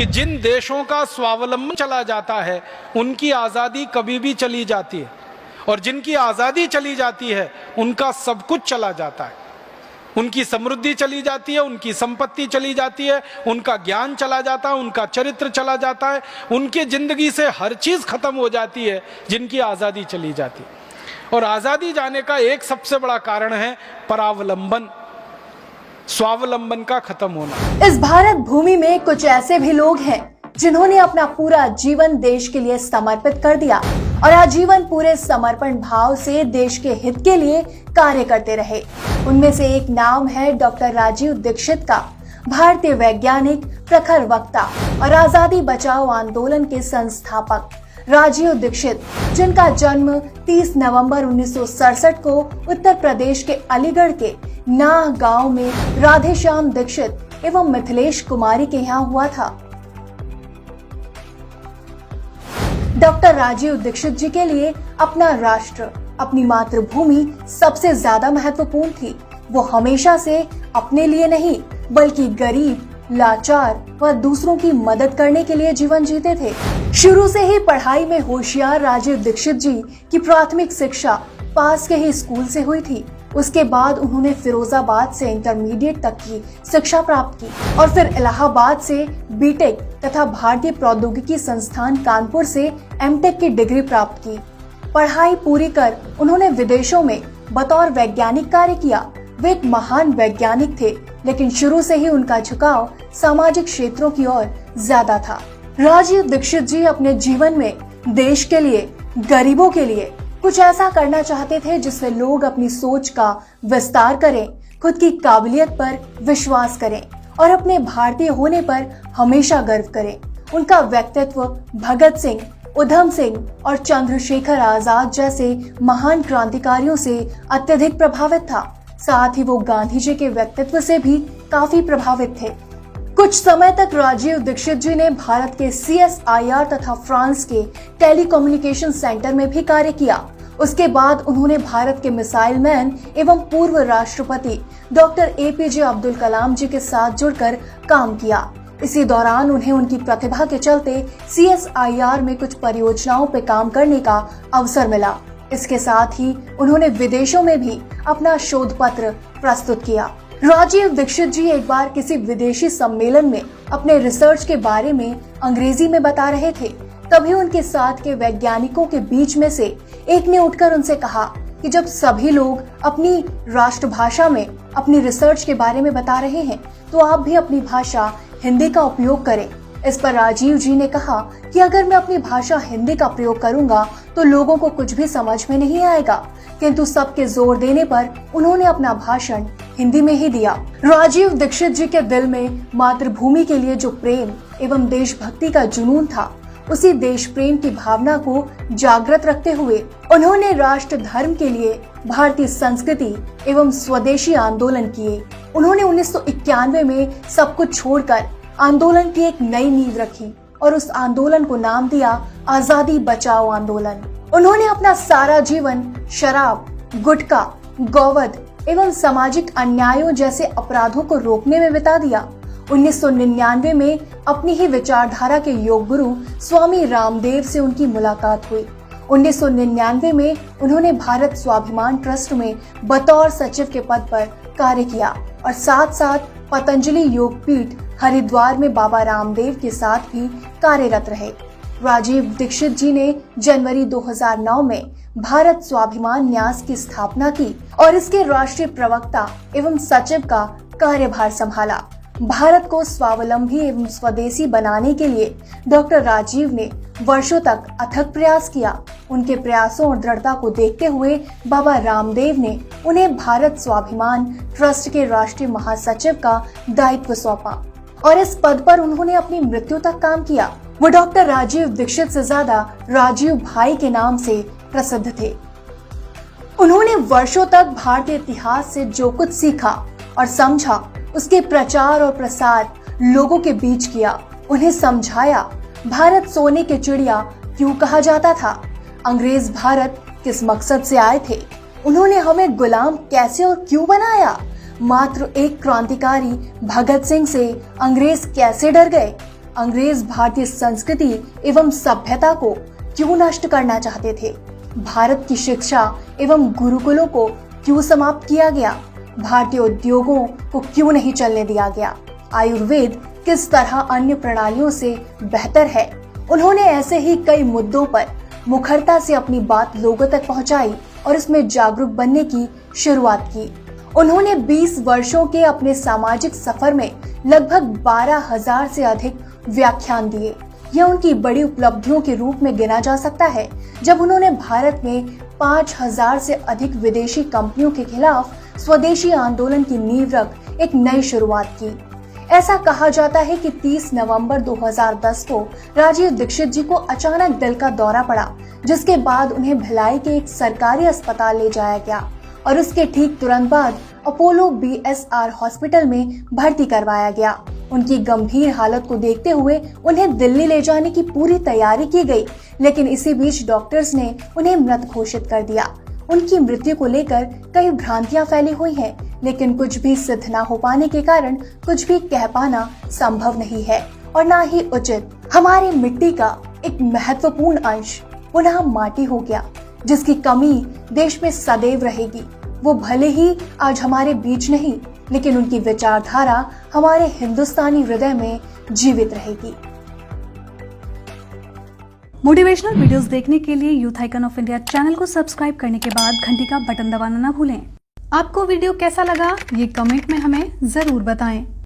कि जिन देशों का स्वावलंबन चला जाता है उनकी आज़ादी कभी भी चली जाती है, और जिनकी आज़ादी चली जाती है उनका सब कुछ चला जाता है। उनकी समृद्धि चली जाती है, उनकी संपत्ति चली जाती है, उनका ज्ञान चला जाता है, उनका चरित्र चला जाता है, उनकी जिंदगी से हर चीज़ खत्म हो जाती है जिनकी आज़ादी चली जाती है। और आज़ादी जाने का एक सबसे बड़ा कारण है परावलंबन, स्वावलंबन का खत्म होना। इस भारत भूमि में कुछ ऐसे भी लोग हैं जिन्होंने अपना पूरा जीवन देश के लिए समर्पित कर दिया और आजीवन पूरे समर्पण भाव से देश के हित के लिए कार्य करते रहे। उनमें से एक नाम है डॉक्टर राजीव दीक्षित का, भारतीय वैज्ञानिक, प्रखर वक्ता और आजादी बचाओ आंदोलन के संस्थापक राजीव दीक्षित, जिनका जन्म 30 नवंबर 1967 को उत्तर प्रदेश के अलीगढ़ के नाह गांव में राधेश्याम दीक्षित एवं मिथिलेश कुमारी के यहाँ हुआ था। डॉक्टर राजीव दीक्षित जी के लिए अपना राष्ट्र, अपनी मातृभूमि सबसे ज्यादा महत्वपूर्ण थी। वो हमेशा से अपने लिए नहीं बल्कि गरीब, लाचार व दूसरों की मदद करने के लिए जीवन जीते थे। शुरू से ही पढ़ाई में होशियार राजीव दीक्षित जी की प्राथमिक शिक्षा पास के ही स्कूल से हुई थी। उसके बाद उन्होंने फिरोजाबाद से इंटरमीडिएट तक की शिक्षा प्राप्त की और फिर इलाहाबाद से बीटेक तथा भारतीय प्रौद्योगिकी संस्थान कानपुर से एमटेक की डिग्री प्राप्त की। पढ़ाई पूरी कर उन्होंने विदेशों में बतौर वैज्ञानिक कार्य किया। वे एक महान वैज्ञानिक थे, लेकिन शुरू से ही उनका झुकाव सामाजिक क्षेत्रों की ओर ज्यादा था। राजीव दीक्षित जी अपने जीवन में देश के लिए, गरीबों के लिए कुछ ऐसा करना चाहते थे जिससे लोग अपनी सोच का विस्तार करें, खुद की काबिलियत पर विश्वास करें और अपने भारतीय होने पर हमेशा गर्व करें। उनका व्यक्तित्व भगत सिंह, उधम सिंह और चंद्रशेखर आजाद जैसे महान क्रांतिकारियों से अत्यधिक प्रभावित था। साथ ही वो गांधी जी के व्यक्तित्व से भी काफी प्रभावित थे। कुछ समय तक राजीव दीक्षित जी ने भारत के CSIR तथा फ्रांस के टेलीकम्युनिकेशन सेंटर में भी कार्य किया। उसके बाद उन्होंने भारत के मिसाइल मैन एवं पूर्व राष्ट्रपति डॉक्टर APJ अब्दुल कलाम जी के साथ जुड़कर काम किया। इसी दौरान उन्हें उनकी प्रतिभा के चलते CSIR में कुछ परियोजनाओं पर काम करने का अवसर मिला। इसके साथ ही उन्होंने विदेशों में भी अपना शोध पत्र प्रस्तुत किया। राजीव दीक्षित जी एक बार किसी विदेशी सम्मेलन में अपने रिसर्च के बारे में अंग्रेजी में बता रहे थे। तभी उनके साथ के वैज्ञानिकों के बीच में से एक ने उठकर उनसे कहा कि जब सभी लोग अपनी राष्ट्रभाषा में अपनी रिसर्च के बारे में बता रहे हैं तो आप भी अपनी भाषा हिंदी का उपयोग करें। इस पर राजीव जी ने कहा कि अगर मैं अपनी भाषा हिंदी का प्रयोग करूंगा तो लोगों को कुछ भी समझ में नहीं आएगा, किंतु सबके जोर देने पर उन्होंने अपना भाषण हिंदी में ही दिया। राजीव दीक्षित जी के दिल में मातृभूमि के लिए जो प्रेम एवं देशभक्ति का जुनून था, उसी देश प्रेम की भावना को जागृत रखते हुए उन्होंने राष्ट्र धर्म के लिए भारतीय संस्कृति एवं स्वदेशी आंदोलन किए। उन्होंने 1991 में सब कुछ छोड़कर आंदोलन की एक नई नींव रखी और उस आंदोलन को नाम दिया आजादी बचाओ आंदोलन। उन्होंने अपना सारा जीवन शराब, गुटखा, गौवध एवं सामाजिक अन्यायों जैसे अपराधों को रोकने में बिता दिया। 1999 में अपनी ही विचारधारा के योग गुरु स्वामी रामदेव से उनकी मुलाकात हुई। 1999 में उन्होंने भारत स्वाभिमान ट्रस्ट में बतौर सचिव के पद पर कार्य किया और साथ साथ पतंजलि योगपीठ हरिद्वार में बाबा रामदेव के साथ भी कार्यरत रहे। राजीव दीक्षित जी ने जनवरी 2009 में भारत स्वाभिमान न्यास की स्थापना की और इसके राष्ट्रीय प्रवक्ता एवं सचिव का कार्यभार संभाला। भारत को स्वावलंबी एवं स्वदेशी बनाने के लिए डॉक्टर राजीव ने वर्षों तक अथक प्रयास किया। उनके प्रयासों और दृढ़ता को देखते हुए बाबा रामदेव ने उन्हें भारत स्वाभिमान ट्रस्ट के राष्ट्रीय महासचिव का दायित्व सौंपा और इस पद पर उन्होंने अपनी मृत्यु तक काम किया। वो डॉक्टर राजीव दीक्षित से ज्यादा राजीव भाई के नाम से प्रसिद्ध थे। उन्होंने वर्षों तक भारतीय इतिहास से जो कुछ सीखा और समझा, उसके प्रचार और प्रसार लोगों के बीच किया। उन्हें समझाया भारत सोने के चिड़िया क्यों कहा जाता था, अंग्रेज भारत किस मकसद से आए थे, उन्होंने हमें गुलाम कैसे और क्यों बनाया, मात्र एक क्रांतिकारी भगत सिंह से अंग्रेज कैसे डर गए, अंग्रेज भारतीय संस्कृति एवं सभ्यता को क्यों नष्ट करना चाहते थे? भारत की शिक्षा एवं गुरुकुलों को क्यों समाप्त किया गया? भारतीय उद्योगों को क्यों नहीं चलने दिया गया? आयुर्वेद किस तरह अन्य प्रणालियों से बेहतर है? उन्होंने ऐसे ही कई मुद्दों पर मुखरता से अपनी बात लोगों तक पहुंचाई और इसमें जागरूक बनने की शुरुआत की। उन्होंने 20 वर्षों के अपने सामाजिक सफर में लगभग 12,000 से अधिक व्याख्यान दिए। यह उनकी बड़ी उपलब्धियों के रूप में गिना जा सकता है, जब उन्होंने भारत में 5,000 से अधिक विदेशी कंपनियों के खिलाफ स्वदेशी आंदोलन की नींव रख एक नई शुरुआत की। ऐसा कहा जाता है कि 30 नवंबर 2010 को राजीव दीक्षित जी को अचानक दिल का दौरा पड़ा, जिसके बाद उन्हें भिलाई के एक सरकारी अस्पताल ले जाया गया और उसके ठीक तुरंत बाद अपोलो BSR हॉस्पिटल में भर्ती करवाया गया। उनकी गंभीर हालत को देखते हुए उन्हें दिल्ली ले जाने की पूरी तैयारी की गई, लेकिन इसी बीच डॉक्टर्स ने उन्हें मृत घोषित कर दिया। उनकी मृत्यु को लेकर कई भ्रांतियां फैली हुई हैं, लेकिन कुछ भी सिद्ध न हो पाने के कारण कुछ भी कह पाना संभव नहीं है और न ही उचित। हमारी मिट्टी का एक महत्वपूर्ण अंश पुनः माटी हो गया, जिसकी कमी देश में सदैव रहेगी। वो भले ही आज हमारे बीच नहीं, लेकिन उनकी विचारधारा हमारे हिंदुस्तानी हृदय में जीवित रहेगी। मोटिवेशनल वीडियोस देखने के लिए youth icon of India channel को सब्सक्राइब करने के बाद घंटी का बटन दबाना ना भूलें। आपको वीडियो कैसा लगा ये कमेंट में हमें जरूर बताएं।